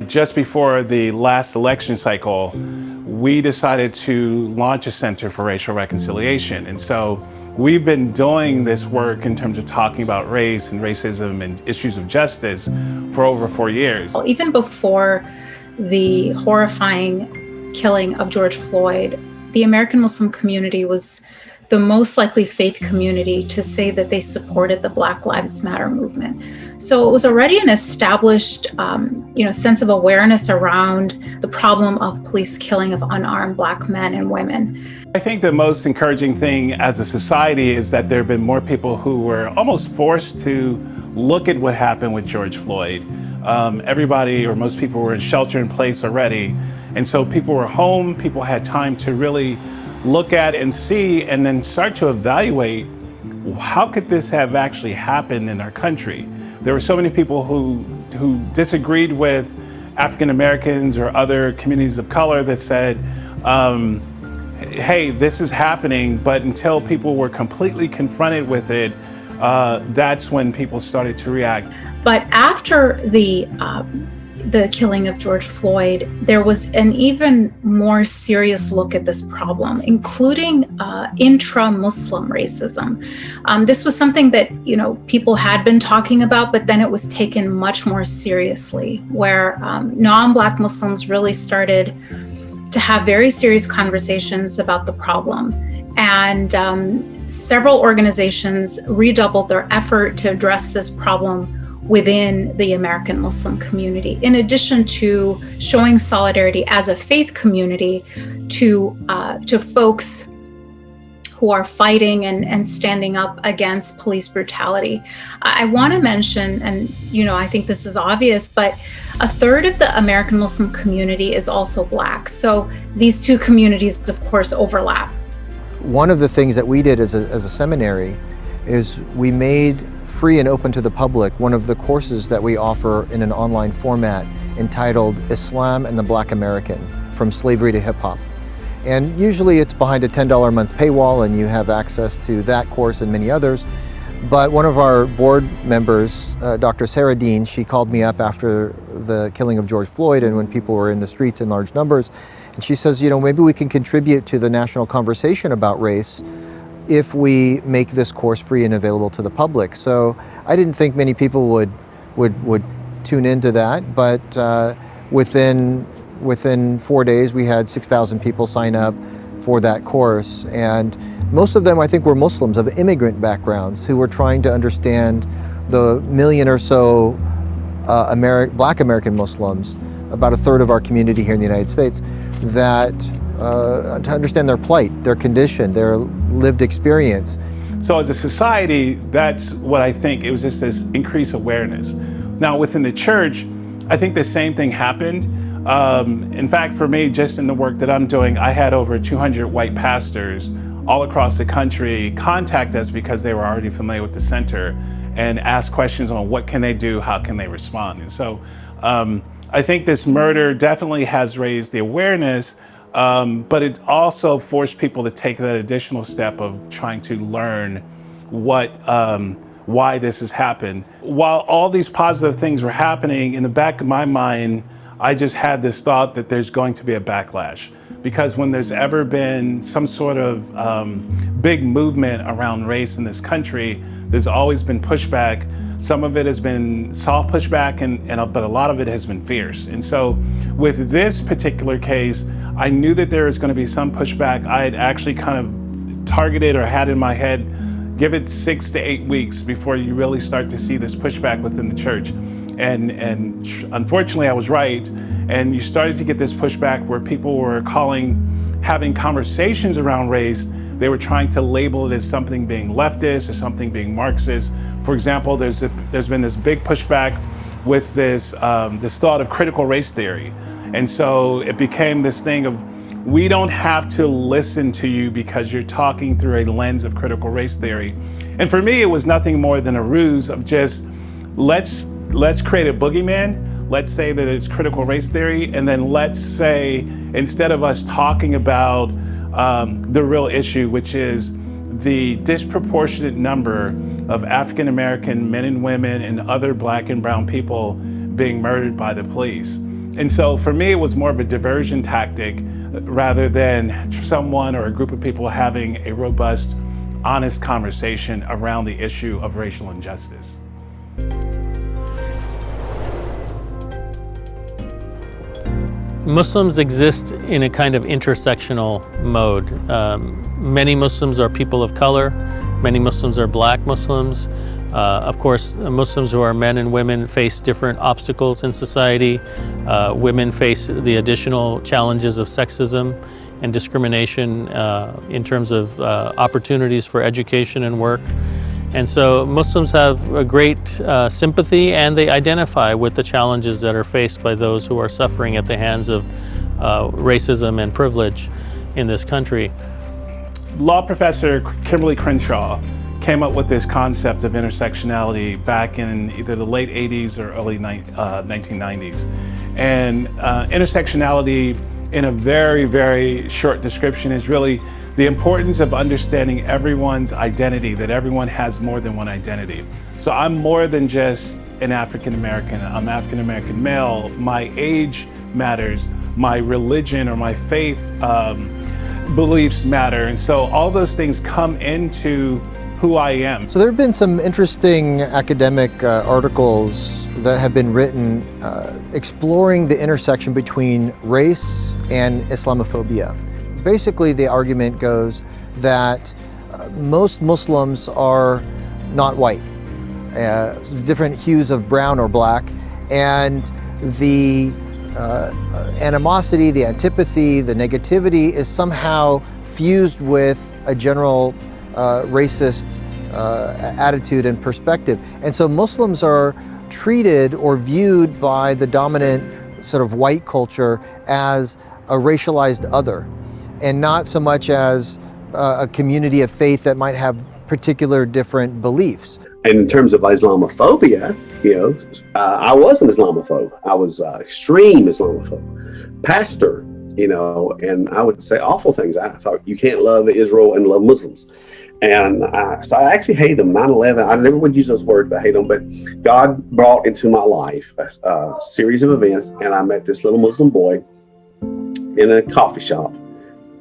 just before the last election cycle, we decided to launch a Center for Racial Reconciliation. And so we've been doing this work in terms of talking about race and racism and issues of justice for over 4 years. Even before the horrifying killing of George Floyd, the American Muslim community was the most likely faith community to say that they supported the Black Lives Matter movement. So it was already an established, sense of awareness around the problem of police killing of unarmed Black men and women. I think the most encouraging thing as a society is that there have been more people who were almost forced to look at what happened with George Floyd. Everybody or most people were in shelter in place already. And so people were home, people had time to really look at and see and then start to evaluate how could this have actually happened in our country. There were so many people who disagreed with African Americans or other communities of color that said, hey, this is happening, but until people were completely confronted with it, that's when people started to react. But after the killing of George Floyd, there was an even more serious look at this problem, including intra-Muslim racism. This was something that people had been talking about, but then it was taken much more seriously, where non-Black Muslims really started to have very serious conversations about the problem. And several organizations redoubled their effort to address this problem within the American Muslim community, in addition to showing solidarity as a faith community to folks who are fighting and standing up against police brutality. I want to mention, and I think this is obvious, but a third of the American Muslim community is also Black. So these two communities, of course, overlap. One of the things that we did as a seminary is we made free and open to the public one of the courses that we offer in an online format entitled Islam and the Black American, From Slavery to Hip Hop. And usually it's behind a $10 a month paywall and you have access to that course and many others. But one of our board members, Dr. Sarah Dean, she called me up after the killing of George Floyd and when people were in the streets in large numbers. And she says, maybe we can contribute to the national conversation about race if we make this course free and available to the public. So I didn't think many people would tune into that, but within 4 days we had 6,000 people sign up for that course. And most of them, I think, were Muslims of immigrant backgrounds who were trying to understand the million or so Black American Muslims, about a third of our community here in the United States, that to understand their plight, their condition, their lived experience. So as a society, that's what I think, it was just this increased awareness. Now within the church, I think the same thing happened. In fact, for me, just in the work that I'm doing, I had over 200 white pastors all across the country contact us because they were already familiar with the center and ask questions on what can they do, how can they respond. And so I think this murder definitely has raised the awareness, but it also forced people to take that additional step of trying to learn why this has happened. While all these positive things were happening, in the back of my mind, I just had this thought that there's going to be a backlash. Because when there's ever been some sort of big movement around race in this country, there's always been pushback. Some of it has been soft pushback, but a lot of it has been fierce. And so with this particular case, I knew that there was going to be some pushback. I had actually kind of targeted or had in my head, give it 6 to 8 weeks before you really start to see this pushback within the church. And unfortunately, I was right. And you started to get this pushback where people were having conversations around race. They were trying to label it as something being leftist or something being Marxist. For example, there's been this big pushback with this thought of critical race theory. And so it became this thing of, we don't have to listen to you because you're talking through a lens of critical race theory. And for me, it was nothing more than a ruse of just, let's create a boogeyman. Let's say that it's critical race theory, and then let's say, instead of us talking about the real issue, which is the disproportionate number of African American men and women and other Black and brown people being murdered by the police. And so for me, it was more of a diversion tactic rather than someone or a group of people having a robust, honest conversation around the issue of racial injustice. Muslims exist in a kind of intersectional mode. Many Muslims are people of color. Many Muslims are black Muslims. Of course, Muslims who are men and women face different obstacles in society. Women face the additional challenges of sexism and discrimination in terms of opportunities for education and work. And so Muslims have a great sympathy, and they identify with the challenges that are faced by those who are suffering at the hands of racism and privilege in this country. Law professor Kimberly Crenshaw came up with this concept of intersectionality back in either the late 80s or early 1990s. And intersectionality, in a very, very short description, is really the importance of understanding everyone's identity, that everyone has more than one identity. So I'm more than just an African American. I'm African American male. My age matters. My religion or my faith beliefs matter. And so all those things come into who I am. So there have been some interesting academic articles that have been written exploring the intersection between race and Islamophobia. Basically, the argument goes that most Muslims are not white, different hues of brown or black, and the animosity, the antipathy, the negativity is somehow fused with a general racist attitude and perspective. And so Muslims are treated or viewed by the dominant sort of white culture as a racialized other, and not so much as a community of faith that might have particular different beliefs. In terms of Islamophobia, I was an Islamophobe. I was extreme Islamophobe, pastor, and I would say awful things. I thought you can't love Israel and love Muslims. And so I actually hate them. 9/11, I never would use those words, but I hate them. But God brought into my life a series of events, and I met this little Muslim boy in a coffee shop,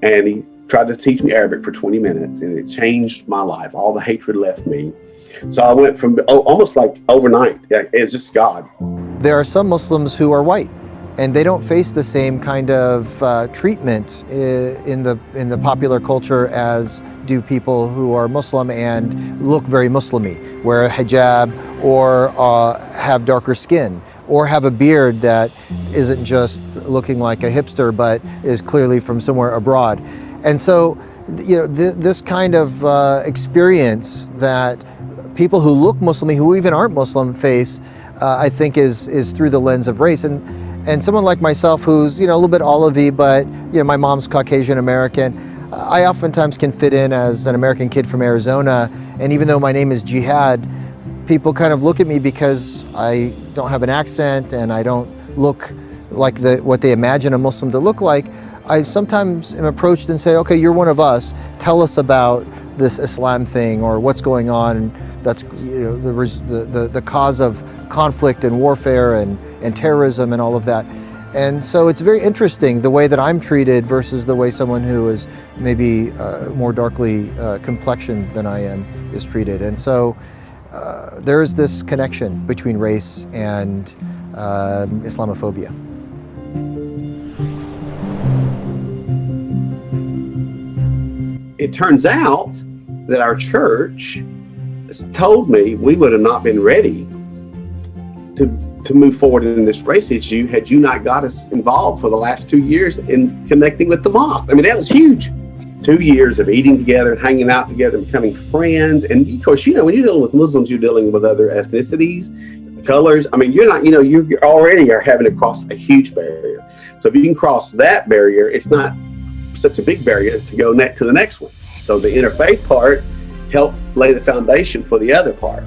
and he tried to teach me Arabic for 20 minutes, and it changed my life. All the hatred left me. So I went from almost like overnight. It's just God. There are some Muslims who are white, and they don't face the same kind of treatment in the popular culture as do people who are Muslim and look very Muslim-y, wear a hijab or have darker skin, or have a beard that isn't just looking like a hipster but is clearly from somewhere abroad. And so, this kind of experience that people who look Muslim, who even aren't Muslim, face, I think is through the lens of race. And someone like myself who's, a little bit olivey, but, my mom's Caucasian American, I oftentimes can fit in as an American kid from Arizona. And even though my name is Jihad, people kind of look at me because I don't have an accent and I don't look like what they imagine a Muslim to look like. I sometimes am approached and say, okay, you're one of us. Tell us about this Islam thing or what's going on. That's the cause of conflict and warfare and terrorism and all of that. And so it's very interesting the way that I'm treated versus the way someone who is maybe more darkly complexioned than I am is treated. And so there is this connection between race and Islamophobia. It turns out that our church told me we would have not been ready to move forward in this race issue had you not got us involved for the last 2 years in connecting with the mosque. I mean, that was huge. 2 years of eating together, hanging out together, becoming friends. And of course, when you're dealing with Muslims, you're dealing with other ethnicities, colors. I mean, you're not, you already are having to cross a huge barrier. So if you can cross that barrier, it's not such a big barrier to go to the next one. So the interfaith part helped lay the foundation for the other part.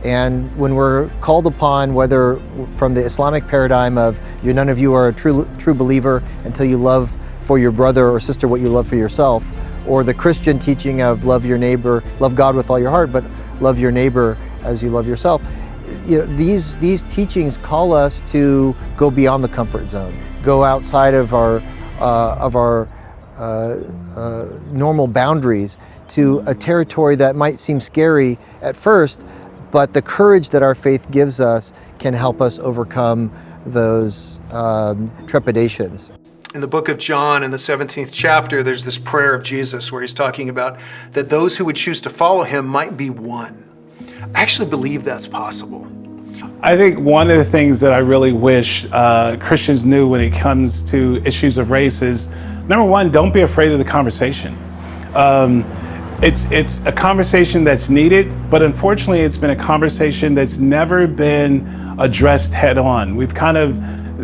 And when we're called upon, whether from the Islamic paradigm of none of you are a true believer until you love for your brother or sister what you love for yourself, or the Christian teaching of love your neighbor, love God with all your heart, but love your neighbor as you love yourself, these teachings call us to go beyond the comfort zone, go outside of our normal boundaries to a territory that might seem scary at first, but the courage that our faith gives us can help us overcome those trepidations. In the book of John, in the 17th chapter, there's this prayer of Jesus where he's talking about that those who would choose to follow him might be one. I actually believe that's possible. I think one of the things that I really wish Christians knew when it comes to issues of race is, number one, don't be afraid of the conversation. It's a conversation that's needed, but unfortunately it's been a conversation that's never been addressed head on. We've kind of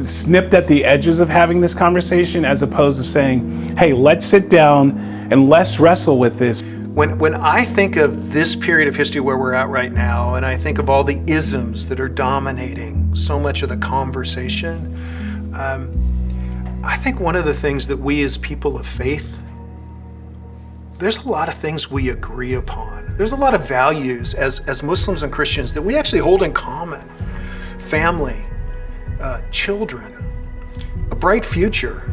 snipped at the edges of having this conversation as opposed to saying, hey, let's sit down and let's wrestle with this. When I think of this period of history where we're at right now, and I think of all the isms that are dominating so much of the conversation, I think one of the things that we as people of faith, there's a lot of things we agree upon. There's a lot of values as Muslims and Christians that we actually hold in common. Family, children, a bright future.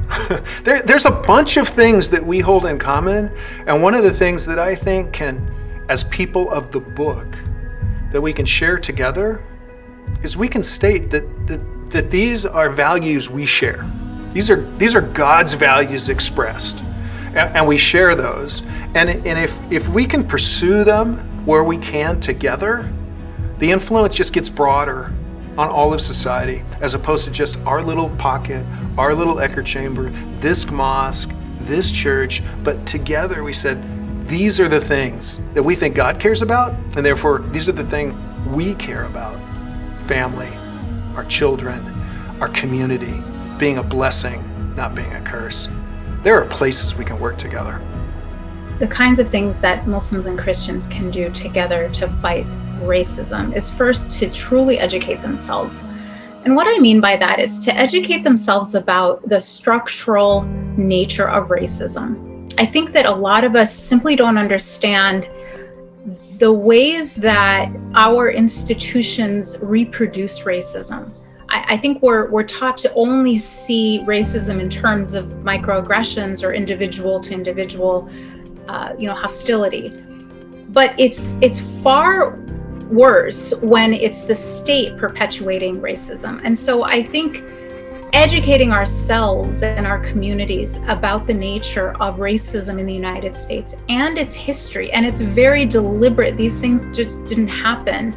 There's a bunch of things that we hold in common, and one of the things that I think can, as people of the book, that we can share together is we can state that these are values we share. These are God's values expressed, and we share those. And if we can pursue them where we can together, the influence just gets broader on all of society, as opposed to just our little pocket, our little echo chamber, this mosque, this church. But together we said, these are the things that we think God cares about, and therefore these are the things we care about. Family, our children, our community, being a blessing, not being a curse. There are places we can work together. The kinds of things that Muslims and Christians can do together to fight racism is first to truly educate themselves. And what I mean by that is to educate themselves about the structural nature of racism. I think that a lot of us simply don't understand the ways that our institutions reproduce racism. I think we're taught to only see racism in terms of microaggressions or individual to individual hostility. But it's far worse when it's the state perpetuating racism. And so I think educating ourselves and our communities about the nature of racism in the United States and its history, and it's very deliberate. These things just didn't happen.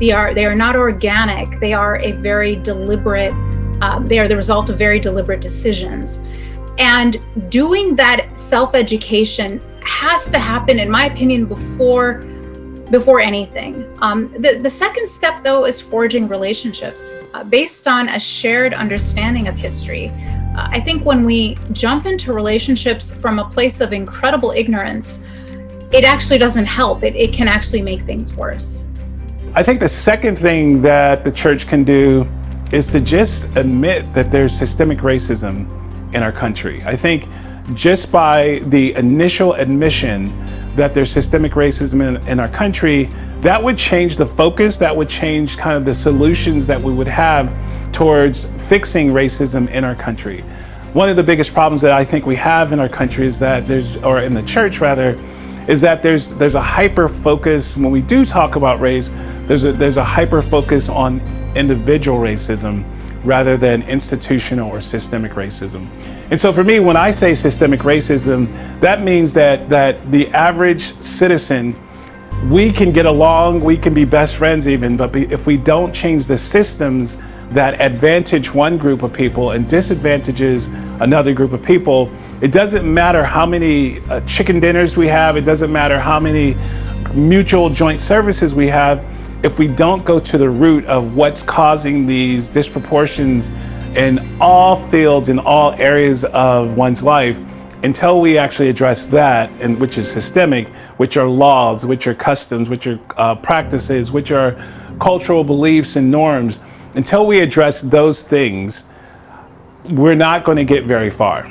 They are not organic. They are a very deliberate, they are the result of very deliberate decisions. And doing that self-education has to happen, in my opinion, before anything. The second step, though, is forging relationships based on a shared understanding of history. I think when we jump into relationships from a place of incredible ignorance, it actually doesn't help. It can actually make things worse. I think the second thing that the church can do is to just admit that there's systemic racism in our country. I think just by the initial admission that there's systemic racism in our country, that would change the focus, that would change kind of the solutions that we would have towards fixing racism in our country. One of the biggest problems that I think we have in our country is that in the church rather, is that there's a hyper focus when we do talk about race. There's a hyper focus on individual racism rather than institutional or systemic racism. And so for me, when I say systemic racism, that means that the average citizen, we can get along, we can be best friends even, but if we don't change the systems that advantage one group of people and disadvantages another group of people, it doesn't matter how many chicken dinners we have, it doesn't matter how many mutual joint services we have, if we don't go to the root of what's causing these disproportions in all fields, in all areas of one's life, until we actually address that, and which is systemic, which are laws, which are customs, which are practices, which are cultural beliefs and norms, until we address those things, we're not going to get very far.